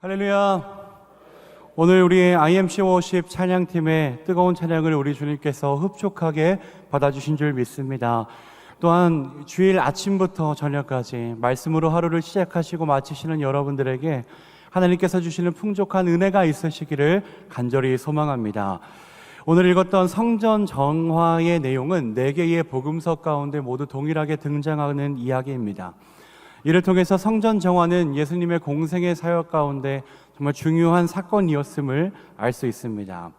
할렐루야. 오늘 우리 IMC 워십 찬양팀의 뜨거운 찬양을 우리 주님께서 흡족하게 받아주신 줄 믿습니다. 또한 주일 아침부터 저녁까지 말씀으로 하루를 시작하시고 마치시는 여러분들에게 하나님께서 주시는 풍족한 은혜가 있으시기를 간절히 소망합니다. 오늘 읽었던 성전 정화의 내용은 4개의 복음서 가운데 모두 동일하게 등장하는 이야기입니다. 이를 통해서 성전 정화는 예수님의 공생의 사역 가운데 정말 중요한 사건이었음을 알 수 있습니다.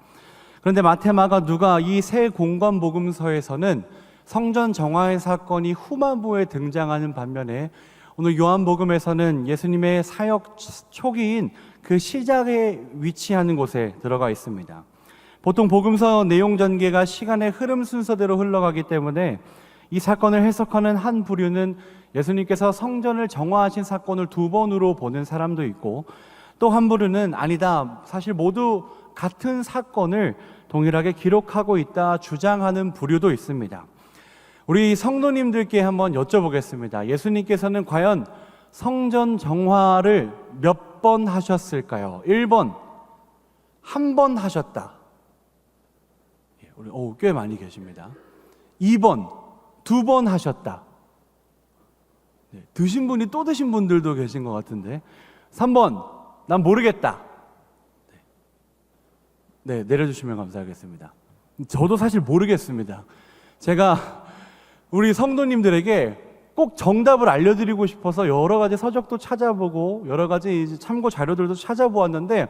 그런데 마태, 마가, 누가 이 세 공관 복음서에서는 성전 정화의 사건이 후반부에 등장하는 반면에 오늘 요한복음에서는 예수님의 사역 초기인 그 시작에 위치하는 곳에 들어가 있습니다. 보통 복음서 내용 전개가 시간의 흐름 순서대로 흘러가기 때문에 이 사건을 해석하는 한 부류는 예수님께서 성전을 정화하신 사건을 2번으로 보는 사람도 있고, 또 한 부류는 아니다, 사실 모두 같은 사건을 동일하게 기록하고 있다 주장하는 부류도 있습니다. 우리 성도님들께 한번 여쭤보겠습니다. 예수님께서는 과연 성전 정화를 몇 번 하셨을까요? 1번, 한 번 하셨다. 우리 꽤 많이 계십니다. 2번, 2번 하셨다. 드신 분이 또 드신 분들도 계신 것 같은데. 3번, 난 모르겠다. 네, 내려주시면 감사하겠습니다. 저도 사실 모르겠습니다. 제가 우리 성도님들에게 꼭 정답을 알려드리고 싶어서 여러 가지 서적도 찾아보고 여러 가지 참고 자료들도 찾아보았는데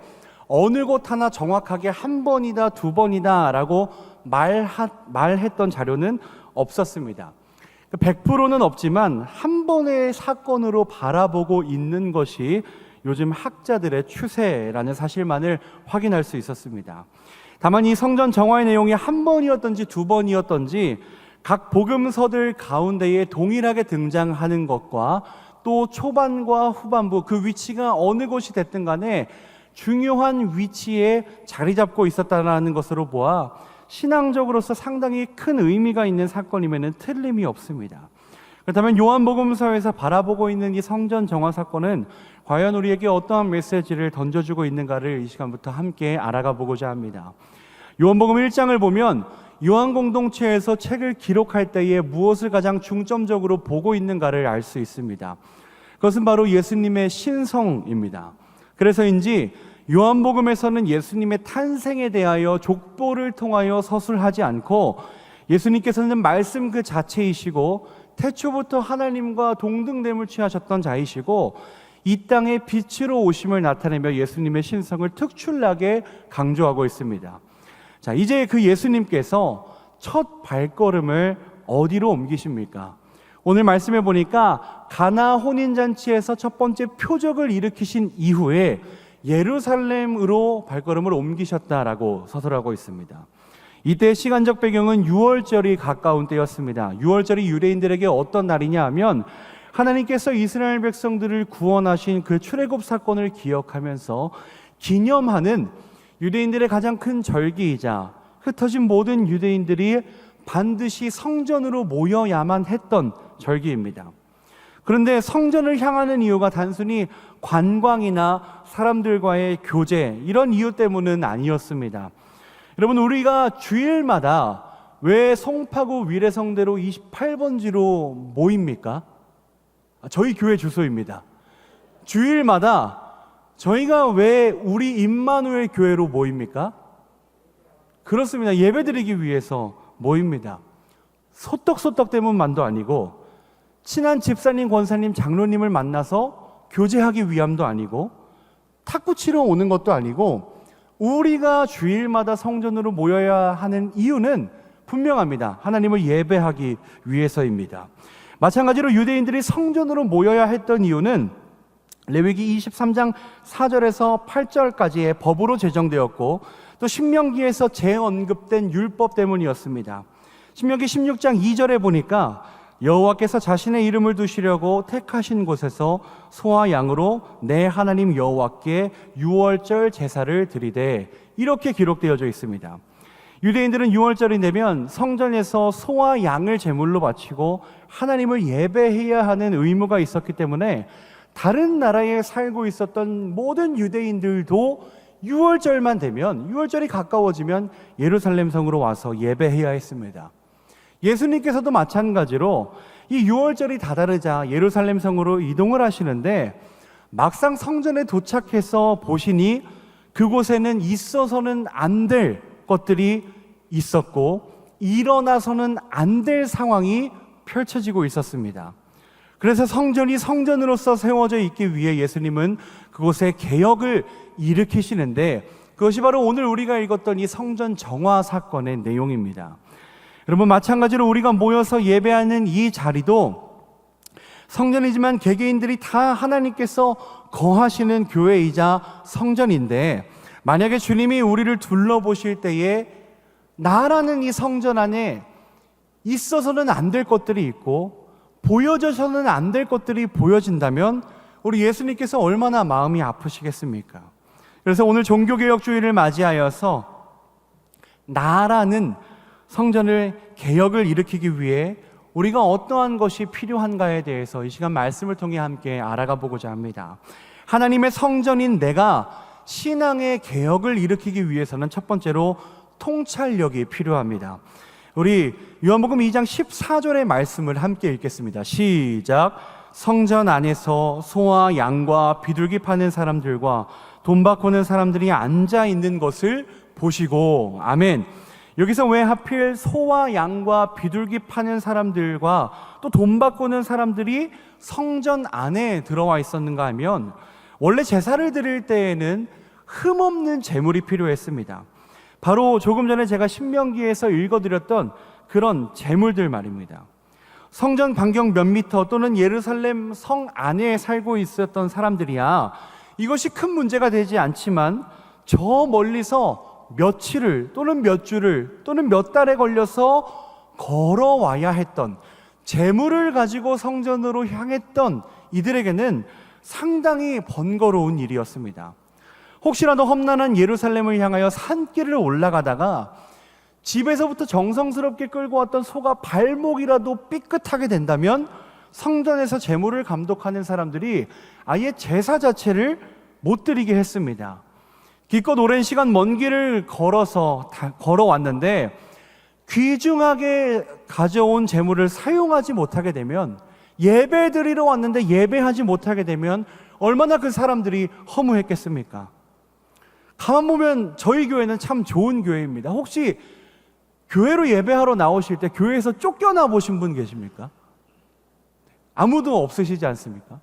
어느 곳 하나 정확하게 1번이다, 2번이다 라고 말했던 자료는 없었습니다. 100%는 없지만 한 번의 사건으로 바라보고 있는 것이 요즘 학자들의 추세라는 사실만을 확인할 수 있었습니다. 다만 이 성전 정화의 내용이 1번이었던지 2번이었던지 각 복음서들 가운데에 동일하게 등장하는 것과 또 초반과 후반부 그 위치가 어느 곳이 됐든 간에 중요한 위치에 자리 잡고 있었다는 것으로 보아 신앙적으로서 상당히 큰 의미가 있는 사건임에는 틀림이 없습니다. 그렇다면 요한복음서에서 바라보고 있는 이 성전 정화 사건은 과연 우리에게 어떠한 메시지를 던져주고 있는가를 이 시간부터 함께 알아가 보고자 합니다. 요한복음 1장을 보면 요한 공동체에서 책을 기록할 때에 무엇을 가장 중점적으로 보고 있는가를 알 수 있습니다. 그것은 바로 예수님의 신성입니다. 그래서인지 요한복음에서는 예수님의 탄생에 대하여 족보를 통하여 서술하지 않고 예수님께서는 말씀 그 자체이시고 태초부터 하나님과 동등됨을 취하셨던 자이시고 이 땅에 빛으로 오심을 나타내며 예수님의 신성을 특출나게 강조하고 있습니다. 자, 이제 그 예수님께서 첫 발걸음을 어디로 옮기십니까? 오늘 말씀해 보니까 가나 혼인잔치에서 첫 번째 표적을 일으키신 이후에 예루살렘으로 발걸음을 옮기셨다라고 서술하고 있습니다. 이때 시간적 배경은 유월절이 가까운 때였습니다. 유월절이 유대인들에게 어떤 날이냐 하면 하나님께서 이스라엘 백성들을 구원하신 그 출애굽 사건을 기억하면서 기념하는 유대인들의 가장 큰 절기이자 흩어진 모든 유대인들이 반드시 성전으로 모여야만 했던 절기입니다. 그런데 성전을 향하는 이유가 단순히 관광이나 사람들과의 교제 이런 이유 때문은 아니었습니다. 여러분, 우리가 주일마다 왜 송파구 위례성대로 28번지로 모입니까? 저희 교회 주소입니다. 주일마다 저희가 왜 우리 임마누엘 교회로 모입니까? 그렇습니다. 예배드리기 위해서 모입니다. 소떡소떡 때문만도 아니고 친한 집사님, 권사님, 장로님을 만나서 교제하기 위함도 아니고 탁구 치러 오는 것도 아니고 우리가 주일마다 성전으로 모여야 하는 이유는 분명합니다. 하나님을 예배하기 위해서입니다. 마찬가지로 유대인들이 성전으로 모여야 했던 이유는 레위기 23장 4절에서 8절까지의 법으로 제정되었고 또 신명기에서 재언급된 율법 때문이었습니다. 신명기 16장 2절에 보니까 여호와께서 자신의 이름을 두시려고 택하신 곳에서 소와 양으로 내 하나님 여호와께 유월절 제사를 드리되 이렇게 기록되어져 있습니다. 유대인들은 유월절이 되면 성전에서 소와 양을 제물로 바치고 하나님을 예배해야 하는 의무가 있었기 때문에 다른 나라에 살고 있었던 모든 유대인들도 6월절만 되면, 6월절이 가까워지면 예루살렘 성으로 와서 예배해야 했습니다. 예수님께서도 마찬가지로 이 6월절이 다다르자 예루살렘 성으로 이동을 하시는데, 막상 성전에 도착해서 보시니 그곳에는 있어서는 안 될 것들이 있었고 일어나서는 안 될 상황이 펼쳐지고 있었습니다. 그래서 성전이 성전으로서 세워져 있기 위해 예수님은 그곳에 개혁을 일으키시는데, 그것이 바로 오늘 우리가 읽었던 이 성전 정화 사건의 내용입니다. 여러분, 마찬가지로 우리가 모여서 예배하는 이 자리도 성전이지만 개개인들이 다 하나님께서 거하시는 교회이자 성전인데, 만약에 주님이 우리를 둘러보실 때에 나라는 이 성전 안에 있어서는 안 될 것들이 있고 보여져서는 안 될 것들이 보여진다면 우리 예수님께서 얼마나 마음이 아프시겠습니까? 그래서 오늘 종교개혁주의를 맞이하여서 나라는 성전을 개혁을 일으키기 위해 우리가 어떠한 것이 필요한가에 대해서 이 시간 말씀을 통해 함께 알아가 보고자 합니다. 하나님의 성전인 내가 신앙의 개혁을 일으키기 위해서는 첫 번째로 통찰력이 필요합니다. 우리 요한복음 2장 14절의 말씀을 함께 읽겠습니다. 시작. 성전 안에서 소와 양과 비둘기 파는 사람들과 돈 바꾸는 사람들이 앉아 있는 것을 보시고. 아멘. 여기서 왜 하필 소와 양과 비둘기 파는 사람들과 또 돈 바꾸는 사람들이 성전 안에 들어와 있었는가 하면, 원래 제사를 드릴 때에는 흠없는 제물이 필요했습니다. 바로 조금 전에 제가 신명기에서 읽어드렸던 그런 제물들 말입니다. 성전 반경 몇 미터 또는 예루살렘 성 안에 살고 있었던 사람들이야 이것이 큰 문제가 되지 않지만, 저 멀리서 며칠을 또는 몇 주를 또는 몇 달에 걸려서 걸어와야 했던, 제물을 가지고 성전으로 향했던 이들에게는 상당히 번거로운 일이었습니다. 혹시라도 험난한 예루살렘을 향하여 산길을 올라가다가 집에서부터 정성스럽게 끌고 왔던 소가 발목이라도 삐끗하게 된다면 성전에서 제물을 감독하는 사람들이 아예 제사 자체를 못 드리게 했습니다. 기껏 오랜 시간 먼 길을 걸어왔는데 귀중하게 가져온 제물을 사용하지 못하게 되면, 예배 드리러 왔는데 예배하지 못하게 되면 얼마나 그 사람들이 허무했겠습니까? 가만 보면 저희 교회는 참 좋은 교회입니다. 혹시 교회로 예배하러 나오실 때 교회에서 쫓겨나 보신 분 계십니까? 아무도 없으시지 않습니까?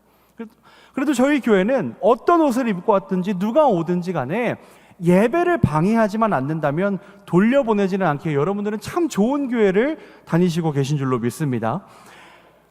그래도 저희 교회는 어떤 옷을 입고 왔든지 누가 오든지 간에 예배를 방해하지만 않는다면 돌려보내지는 않게 여러분들은 참 좋은 교회를 다니시고 계신 줄로 믿습니다.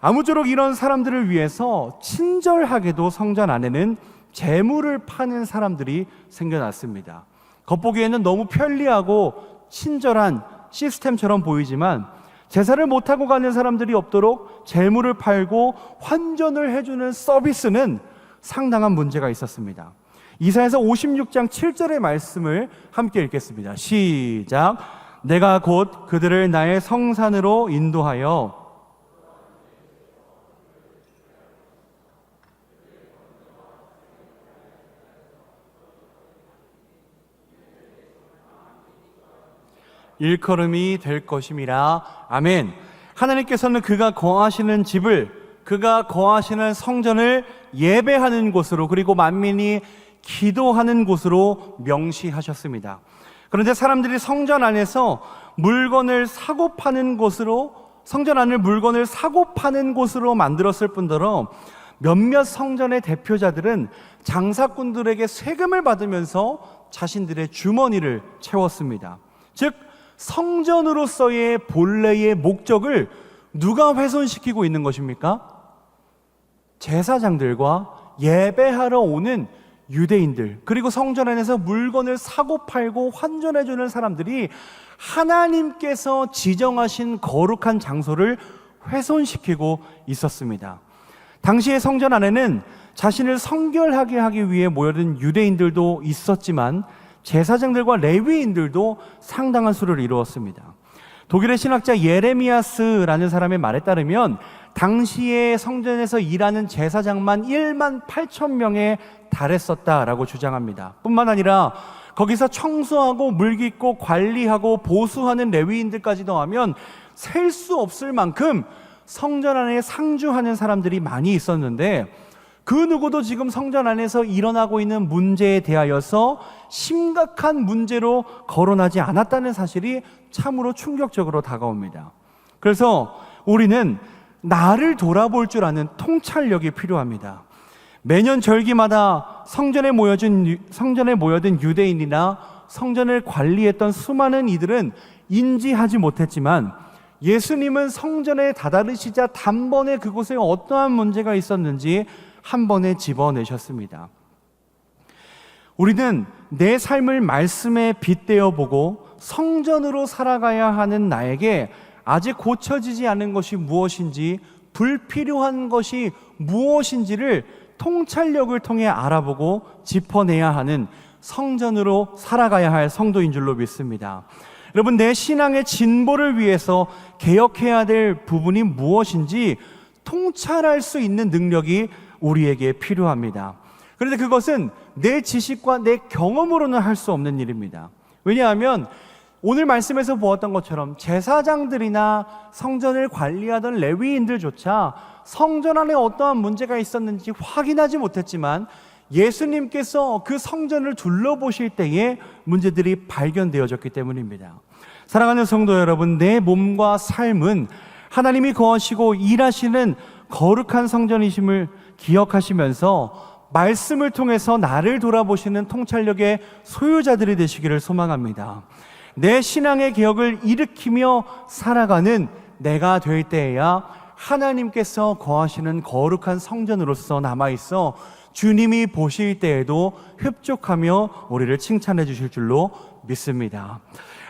아무쪼록 이런 사람들을 위해서 친절하게도 성전 안에는 재물을 파는 사람들이 생겨났습니다. 겉보기에는 너무 편리하고 친절한 시스템처럼 보이지만 제사를 못하고 가는 사람들이 없도록 재물을 팔고 환전을 해주는 서비스는 상당한 문제가 있었습니다. 이사야서 56장 7절의 말씀을 함께 읽겠습니다. 시작. 내가 곧 그들을 나의 성산으로 인도하여 일컬음이 될 것임이라. 아멘. 하나님께서는 그가 거하시는 집을, 그가 거하시는 성전을 예배하는 곳으로, 그리고 만민이 기도하는 곳으로 명시하셨습니다. 그런데 사람들이 성전 안에서 물건을 사고 파는 곳으로, 성전 안을 물건을 사고 파는 곳으로 만들었을 뿐더러 몇몇 성전의 대표자들은 장사꾼들에게 세금을 받으면서 자신들의 주머니를 채웠습니다. 즉 성전으로서의 본래의 목적을 누가 훼손시키고 있는 것입니까? 제사장들과 예배하러 오는 유대인들, 그리고 성전 안에서 물건을 사고 팔고 환전해주는 사람들이 하나님께서 지정하신 거룩한 장소를 훼손시키고 있었습니다. 당시의 성전 안에는 자신을 성결하게 하기 위해 모여든 유대인들도 있었지만 제사장들과 레위인들도 상당한 수를 이루었습니다. 독일의 신학자 예레미야스라는 사람의 말에 따르면 당시에 성전에서 일하는 제사장만 1만 8천 명에 달했었다라고 주장합니다. 뿐만 아니라 거기서 청소하고 물 깃고 관리하고 보수하는 레위인들까지 더하면 셀 수 없을 만큼 성전 안에 상주하는 사람들이 많이 있었는데, 그 누구도 지금 성전 안에서 일어나고 있는 문제에 대하여서 심각한 문제로 거론하지 않았다는 사실이 참으로 충격적으로 다가옵니다. 그래서 우리는 나를 돌아볼 줄 아는 통찰력이 필요합니다. 매년 절기마다 성전에 모여든 유대인이나 성전을 관리했던 수많은 이들은 인지하지 못했지만, 예수님은 성전에 다다르시자 단번에 그곳에 어떠한 문제가 있었는지 한 번에 집어내셨습니다. 우리는 내 삶을 말씀에 빗대어 보고 성전으로 살아가야 하는 나에게 아직 고쳐지지 않은 것이 무엇인지, 불필요한 것이 무엇인지를 통찰력을 통해 알아보고 짚어내야 하는 성전으로 살아가야 할 성도인 줄로 믿습니다. 여러분, 내 신앙의 진보를 위해서 개혁해야 될 부분이 무엇인지 통찰할 수 있는 능력이 우리에게 필요합니다. 그런데 그것은 내 지식과 내 경험으로는 할 수 없는 일입니다. 왜냐하면 오늘 말씀에서 보았던 것처럼 제사장들이나 성전을 관리하던 레위인들조차 성전 안에 어떠한 문제가 있었는지 확인하지 못했지만, 예수님께서 그 성전을 둘러보실 때에 문제들이 발견되어졌기 때문입니다. 사랑하는 성도 여러분, 내 몸과 삶은 하나님이 거하시고 일하시는 거룩한 성전이심을 기억하시면서 말씀을 통해서 나를 돌아보시는 통찰력의 소유자들이 되시기를 소망합니다. 내 신앙의 개혁을 일으키며 살아가는 내가 될 때에야 하나님께서 거하시는 거룩한 성전으로서 남아있어 주님이 보실 때에도 흡족하며 우리를 칭찬해 주실 줄로 믿습니다.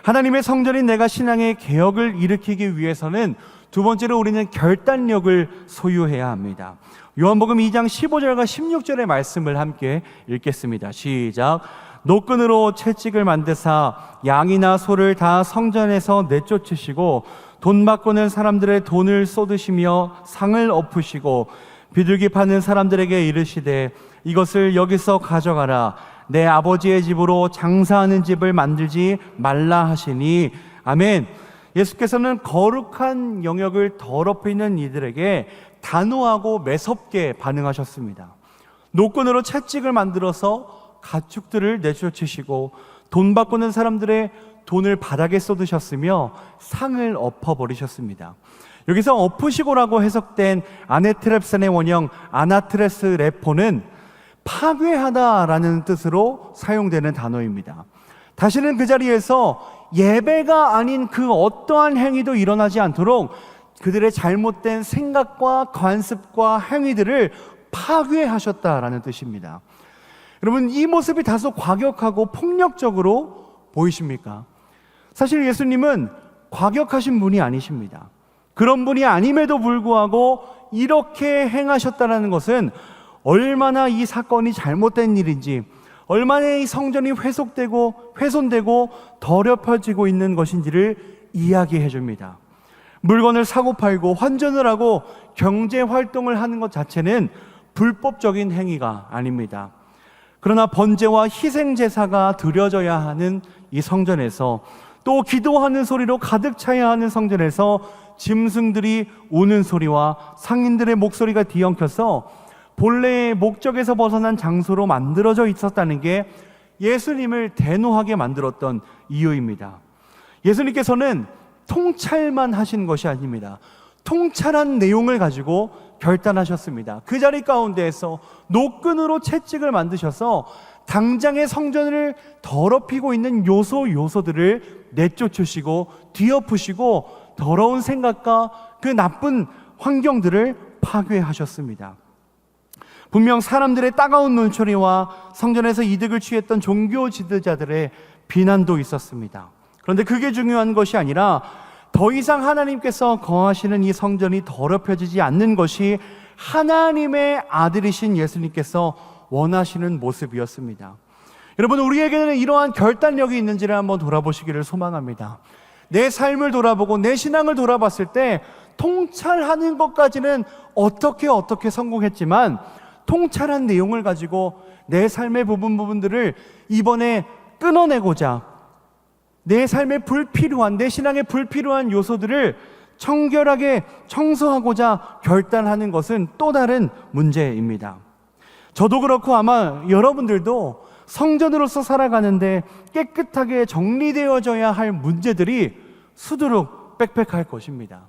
하나님의 성전인 내가 신앙의 개혁을 일으키기 위해서는 두 번째로 우리는 결단력을 소유해야 합니다. 요한복음 2장 15절과 16절의 말씀을 함께 읽겠습니다. 시작. 노끈으로 채찍을 만드사 양이나 소를 다 성전에서 내쫓으시고 돈 바꾸는 사람들의 돈을 쏟으시며 상을 엎으시고 비둘기 파는 사람들에게 이르시되 이것을 여기서 가져가라. 내 아버지의 집으로 장사하는 집을 만들지 말라 하시니. 아멘. 예수께서는 거룩한 영역을 더럽히는 이들에게 단호하고 매섭게 반응하셨습니다. 노끈으로 채찍을 만들어서 가축들을 내쫓으시고 돈 바꾸는 사람들의 돈을 바닥에 쏟으셨으며 상을 엎어버리셨습니다. 여기서 엎으시고라고 해석된 아네트렙산의 원형 아나트레스 레포는 파괴하다라는 뜻으로 사용되는 단어입니다. 다시는 그 자리에서 예배가 아닌 그 어떠한 행위도 일어나지 않도록 그들의 잘못된 생각과 관습과 행위들을 파괴하셨다라는 뜻입니다. 여러분, 이 모습이 다소 과격하고 폭력적으로 보이십니까? 사실 예수님은 과격하신 분이 아니십니다. 그런 분이 아님에도 불구하고 이렇게 행하셨다는 것은 얼마나 이 사건이 잘못된 일인지, 얼마나 이 성전이 훼손되고 더럽혀지고 있는 것인지를 이야기해 줍니다. 물건을 사고 팔고 환전을 하고 경제 활동을 하는 것 자체는 불법적인 행위가 아닙니다. 그러나 번제와 희생 제사가 드려져야 하는 이 성전에서, 또 기도하는 소리로 가득 차야 하는 성전에서 짐승들이 우는 소리와 상인들의 목소리가 뒤엉켜서 본래의 목적에서 벗어난 장소로 만들어져 있었다는 게 예수님을 대노하게 만들었던 이유입니다. 예수님께서는 통찰만 하신 것이 아닙니다. 통찰한 내용을 가지고 결단하셨습니다. 그 자리 가운데에서 노끈으로 채찍을 만드셔서 당장의 성전을 더럽히고 있는 요소들을 내쫓으시고 뒤엎으시고 더러운 생각과 그 나쁜 환경들을 파괴하셨습니다. 분명 사람들의 따가운 눈초리와 성전에서 이득을 취했던 종교 지도자들의 비난도 있었습니다. 그런데 그게 중요한 것이 아니라 더 이상 하나님께서 거하시는 이 성전이 더럽혀지지 않는 것이 하나님의 아들이신 예수님께서 원하시는 모습이었습니다. 여러분, 우리에게는 이러한 결단력이 있는지를 한번 돌아보시기를 소망합니다. 내 삶을 돌아보고 내 신앙을 돌아봤을 때 통찰하는 것까지는 어떻게 성공했지만 통찰한 내용을 가지고 내 삶의 부분들을 이번에 끊어내고자 내 삶에 불필요한, 내 신앙에 불필요한 요소들을 청결하게 청소하고자 결단하는 것은 또 다른 문제입니다. 저도 그렇고 아마 여러분들도 성전으로서 살아가는데 깨끗하게 정리되어져야 할 문제들이 수두룩 빽빽할 것입니다.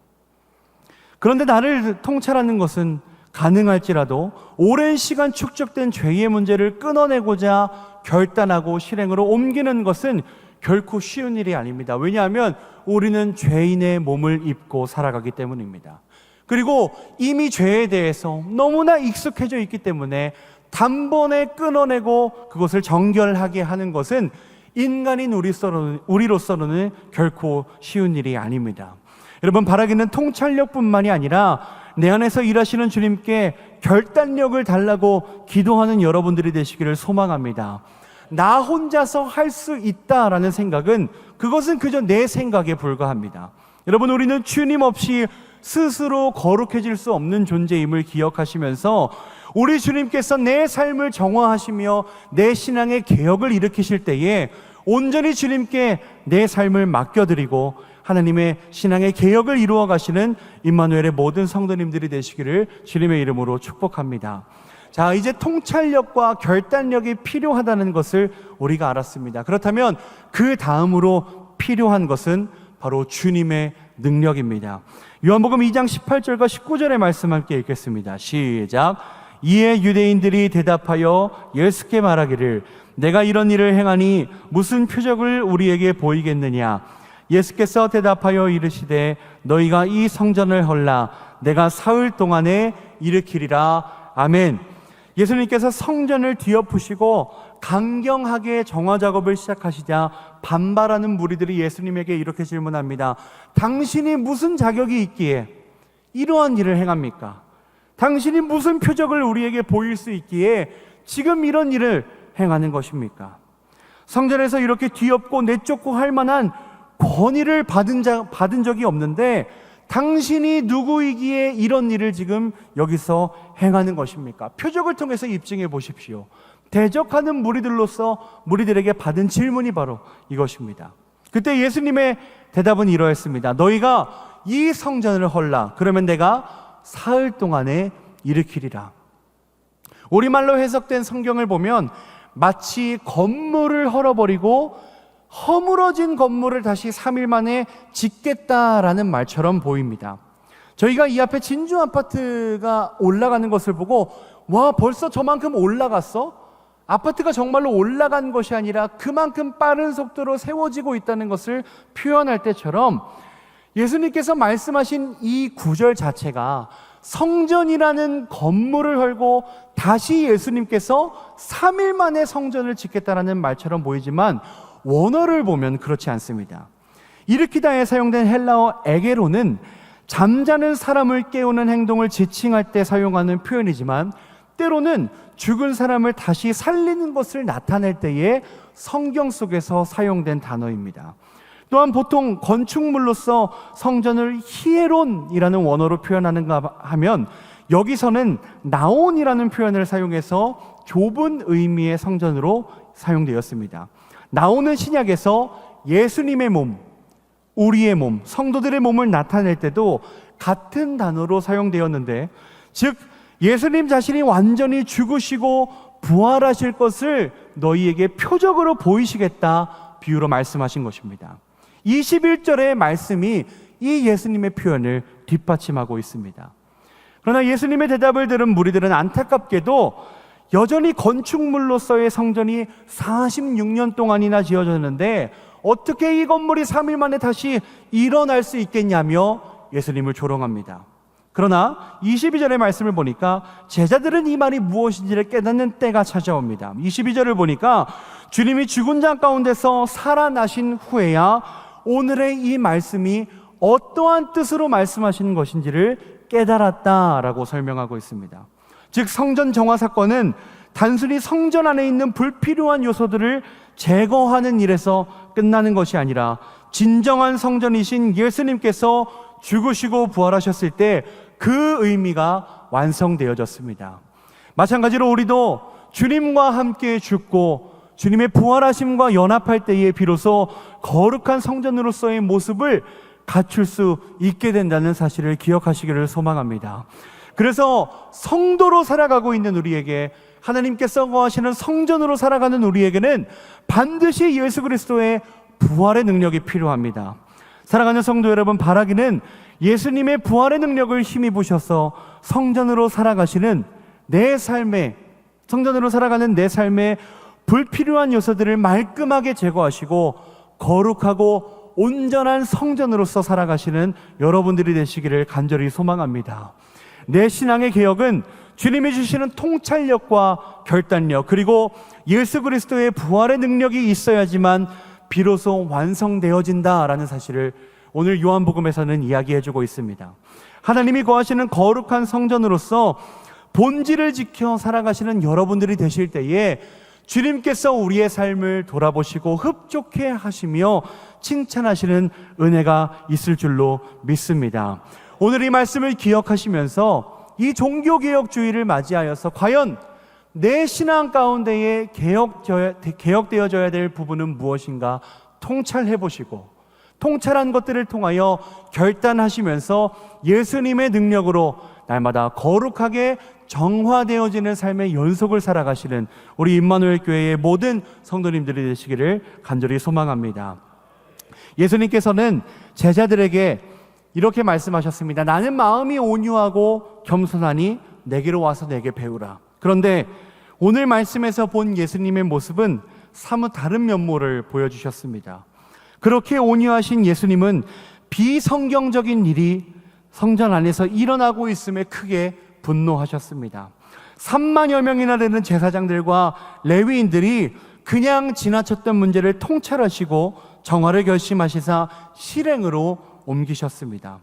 그런데 나를 통찰하는 것은 가능할지라도 오랜 시간 축적된 죄의 문제를 끊어내고자 결단하고 실행으로 옮기는 것은 결코 쉬운 일이 아닙니다. 왜냐하면 우리는 죄인의 몸을 입고 살아가기 때문입니다. 그리고 이미 죄에 대해서 너무나 익숙해져 있기 때문에 단번에 끊어내고 그것을 정결하게 하는 것은 인간인 우리로서는 결코 쉬운 일이 아닙니다. 여러분, 바라기는 통찰력뿐만이 아니라 내 안에서 일하시는 주님께 결단력을 달라고 기도하는 여러분들이 되시기를 소망합니다. 나 혼자서 할 수 있다라는 생각은 그것은 그저 내 생각에 불과합니다. 여러분, 우리는 주님 없이 스스로 거룩해질 수 없는 존재임을 기억하시면서 우리 주님께서 내 삶을 정화하시며 내 신앙의 개혁을 일으키실 때에 온전히 주님께 내 삶을 맡겨드리고 하나님의 신앙의 개혁을 이루어 가시는 임마누엘의 모든 성도님들이 되시기를 주님의 이름으로 축복합니다. 자, 이제 통찰력과 결단력이 필요하다는 것을 우리가 알았습니다. 그렇다면 그 다음으로 필요한 것은 바로 주님의 능력입니다. 요한복음 2장 18절과 19절의 말씀 함께 읽겠습니다. 시작. 이에 유대인들이 대답하여 예수께 말하기를 내가 이런 일을 행하니 무슨 표적을 우리에게 보이겠느냐. 예수께서 대답하여 이르시되 너희가 이 성전을 헐라 내가 사흘 동안에 일으키리라. 아멘. 예수님께서 성전을 뒤엎으시고 강경하게 정화 작업을 시작하시자 반발하는 무리들이 예수님에게 이렇게 질문합니다. 당신이 무슨 자격이 있기에 이러한 일을 행합니까? 당신이 무슨 표적을 우리에게 보일 수 있기에 지금 이런 일을 행하는 것입니까? 성전에서 이렇게 뒤엎고 내쫓고 할 만한 권위를 받은 적이 없는데 당신이 누구이기에 이런 일을 지금 여기서 행하는 것입니까? 표적을 통해서 입증해 보십시오. 대적하는 무리들로서 무리들에게 받은 질문이 바로 이것입니다. 그때 예수님의 대답은 이러했습니다. 너희가 이 성전을 헐라 그러면 내가 사흘 동안에 일으키리라. 우리말로 해석된 성경을 보면 마치 건물을 헐어버리고 허물어진 건물을 다시 3일 만에 짓겠다라는 말처럼 보입니다. 저희가 이 앞에 진주 아파트가 올라가는 것을 보고 와, 벌써 저만큼 올라갔어? 아파트가 정말로 올라간 것이 아니라 그만큼 빠른 속도로 세워지고 있다는 것을 표현할 때처럼 예수님께서 말씀하신 이 구절 자체가 성전이라는 건물을 헐고 다시 예수님께서 3일 만에 성전을 짓겠다라는 말처럼 보이지만 원어를 보면 그렇지 않습니다. 일으키다에 사용된 헬라어 에게로는 잠자는 사람을 깨우는 행동을 지칭할 때 사용하는 표현이지만 때로는 죽은 사람을 다시 살리는 것을 나타낼 때에 성경 속에서 사용된 단어입니다. 또한 보통 건축물로서 성전을 히에론이라는 원어로 표현하는가 하면 여기서는 나온이라는 표현을 사용해서 좁은 의미의 성전으로 사용되었습니다. 나온은 신약에서 예수님의 몸, 우리의 몸, 성도들의 몸을 나타낼 때도 같은 단어로 사용되었는데 즉 예수님 자신이 완전히 죽으시고 부활하실 것을 너희에게 표적으로 보이시겠다 비유로 말씀하신 것입니다. 21절의 말씀이 이 예수님의 표현을 뒷받침하고 있습니다. 그러나 예수님의 대답을 들은 무리들은 안타깝게도 여전히 건축물로서의 성전이 46년 동안이나 지어졌는데 어떻게 이 건물이 3일 만에 다시 일어날 수 있겠냐며 예수님을 조롱합니다. 그러나 22절의 말씀을 보니까 제자들은 이 말이 무엇인지를 깨닫는 때가 찾아옵니다. 22절을 보니까 주님이 죽은 자 가운데서 살아나신 후에야 오늘의 이 말씀이 어떠한 뜻으로 말씀하시는 것인지를 깨달았다라고 설명하고 있습니다. 즉 성전 정화 사건은 단순히 성전 안에 있는 불필요한 요소들을 제거하는 일에서 끝나는 것이 아니라 진정한 성전이신 예수님께서 죽으시고 부활하셨을 때 그 의미가 완성되어졌습니다. 마찬가지로 우리도 주님과 함께 죽고 주님의 부활하심과 연합할 때에 비로소 거룩한 성전으로서의 모습을 갖출 수 있게 된다는 사실을 기억하시기를 소망합니다. 그래서 성도로 살아가고 있는 우리에게, 하나님께서 거하시는 성전으로 살아가는 우리에게는 반드시 예수 그리스도의 부활의 능력이 필요합니다. 사랑하는 성도 여러분, 바라기는 예수님의 부활의 능력을 힘입으셔서 성전으로 살아가는 내 삶에 불필요한 요소들을 말끔하게 제거하시고 거룩하고 온전한 성전으로서 살아가시는 여러분들이 되시기를 간절히 소망합니다. 내 신앙의 개혁은 주님이 주시는 통찰력과 결단력, 그리고 예수 그리스도의 부활의 능력이 있어야지만 비로소 완성되어진다라는 사실을 오늘 요한복음에서는 이야기해주고 있습니다. 하나님이 거하시는 거룩한 성전으로서 본질을 지켜 살아가시는 여러분들이 되실 때에 주님께서 우리의 삶을 돌아보시고 흡족해 하시며 칭찬하시는 은혜가 있을 줄로 믿습니다. 오늘 이 말씀을 기억하시면서 이 종교개혁주의를 맞이하여서 과연 내 신앙 가운데에 개혁되어져야 될 부분은 무엇인가 통찰해 보시고, 통찰한 것들을 통하여 결단하시면서 예수님의 능력으로 날마다 거룩하게 정화되어지는 삶의 연속을 살아가시는 우리 임마누엘 교회의 모든 성도님들이 되시기를 간절히 소망합니다. 예수님께서는 제자들에게 이렇게 말씀하셨습니다. 나는 마음이 온유하고 겸손하니 내게로 와서 내게 배우라. 그런데 오늘 말씀에서 본 예수님의 모습은 사뭇 다른 면모를 보여주셨습니다. 그렇게 온유하신 예수님은 비성경적인 일이 성전 안에서 일어나고 있음에 크게 분노하셨습니다. 3만여 명이나 되는 제사장들과 레위인들이 그냥 지나쳤던 문제를 통찰하시고 정화를 결심하시사 실행으로 옮기셨습니다.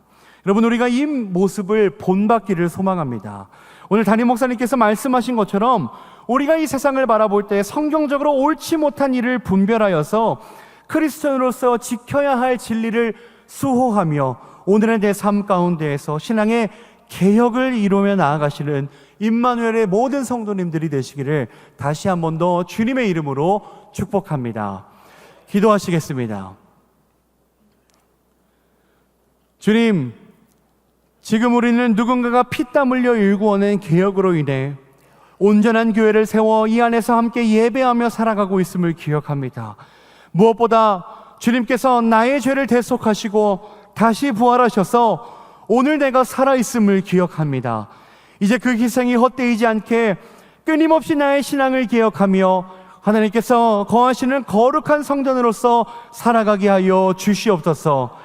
여러분, 우리가 이 모습을 본받기를 소망합니다. 오늘 담임 목사님께서 말씀하신 것처럼 우리가 이 세상을 바라볼 때 성경적으로 옳지 못한 일을 분별하여서 크리스천으로서 지켜야 할 진리를 수호하며 오늘의 내 삶 가운데에서 신앙의 개혁을 이루며 나아가시는 임마누엘의 모든 성도님들이 되시기를 다시 한 번 더 주님의 이름으로 축복합니다. 기도하시겠습니다. 주님, 지금 우리는 누군가가 피땀 흘려 일구어낸 개혁으로 인해 온전한 교회를 세워 이 안에서 함께 예배하며 살아가고 있음을 기억합니다. 무엇보다 주님께서 나의 죄를 대속하시고 다시 부활하셔서 오늘 내가 살아있음을 기억합니다. 이제 그 희생이 헛되이지 않게 끊임없이 나의 신앙을 기억하며 하나님께서 거하시는 거룩한 성전으로서 살아가게 하여 주시옵소서.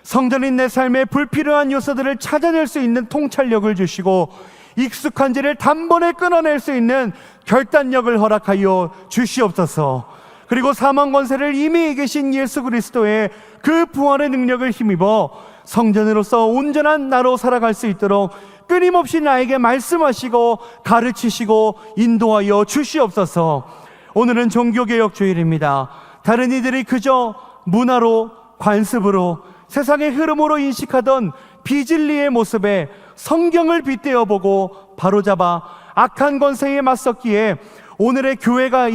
성전인 내 삶에 불필요한 요소들을 찾아낼 수 있는 통찰력을 주시고 익숙한 죄를 단번에 끊어낼 수 있는 결단력을 허락하여 주시옵소서. 그리고 사망 권세를 이미 이기신 예수 그리스도의 그 부활의 능력을 힘입어 성전으로서 온전한 나로 살아갈 수 있도록 끊임없이 나에게 말씀하시고 가르치시고 인도하여 주시옵소서. 오늘은 종교개혁 주일입니다. 다른 이들이 그저 문화로, 관습으로, 세상의 흐름으로 인식하던 비진리의 모습에 성경을 빗대어 보고 바로잡아 악한 권세에 맞섰기에 오늘의 교회가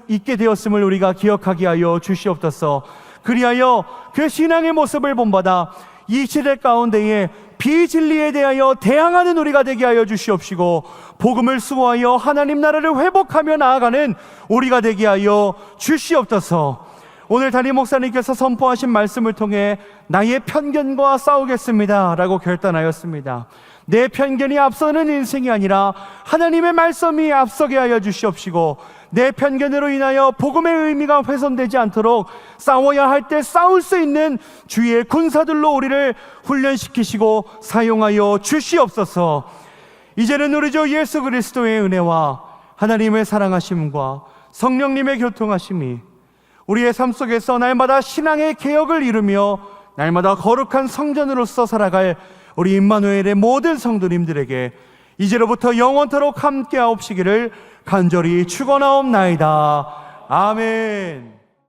있게 되었음을 우리가 기억하게 하여 주시옵소서. 그리하여 그 신앙의 모습을 본받아 이 시대 가운데에 비진리에 대하여 대항하는 우리가 되게 하여 주시옵시고 복음을 수호하여 하나님 나라를 회복하며 나아가는 우리가 되게 하여 주시옵소서. 오늘 담임 목사님께서 선포하신 말씀을 통해 나의 편견과 싸우겠습니다 라고 결단하였습니다. 내 편견이 앞서는 인생이 아니라 하나님의 말씀이 앞서게 하여 주시옵시고 내 편견으로 인하여 복음의 의미가 훼손되지 않도록 싸워야 할 때 싸울 수 있는 주의 군사들로 우리를 훈련시키시고 사용하여 주시옵소서. 이제는 우리 주 예수 그리스도의 은혜와 하나님의 사랑하심과 성령님의 교통하심이 우리의 삶 속에서 날마다 신앙의 개혁을 이루며 날마다 거룩한 성전으로서 살아갈 우리 임마누엘의 모든 성도님들에게 이제로부터 영원토록 함께하옵시기를 간절히 축원하옵나이다. 아멘.